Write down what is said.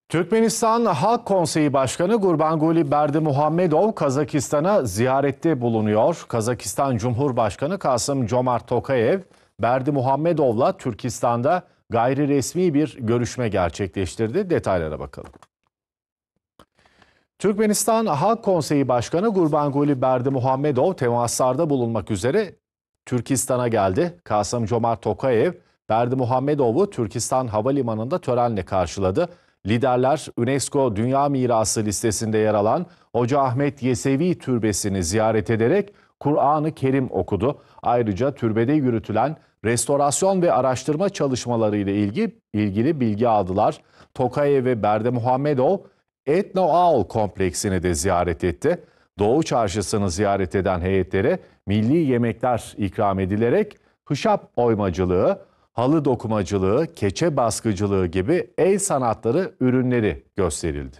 Türkmenistan Halk Konseyi Başkanı Gurbanguly Berdimuhamedov Kazakistan'a ziyarette bulunuyor. Kazakistan Cumhurbaşkanı Kasım-Jomart Tokayev, Berdimuhamedov'la Türkistan'da gayri resmi bir görüşme gerçekleştirdi. Detaylara bakalım. Türkmenistan Halk Konseyi Başkanı Gurbanguly Berdimuhamedov temaslarda bulunmak üzere Türkistan'a geldi. Kasım-Jomart Tokayev, Berdimuhamedov'u Türkistan Havalimanı'nda törenle karşıladı. Liderler UNESCO Dünya Mirası listesinde yer alan Hoca Ahmet Yesevi Türbesi'ni ziyaret ederek Kur'an-ı Kerim okudu. Ayrıca türbede yürütülen restorasyon ve araştırma çalışmaları ile ilgili bilgi aldılar. Tokayev ve Berdimuhamedov Etno-Aul kompleksini de ziyaret etti. Doğu Çarşısı'nı ziyaret eden heyetlere milli yemekler ikram edilerek hışap oymacılığı, halı dokumacılığı, keçe baskıcılığı gibi el sanatları ürünleri gösterildi.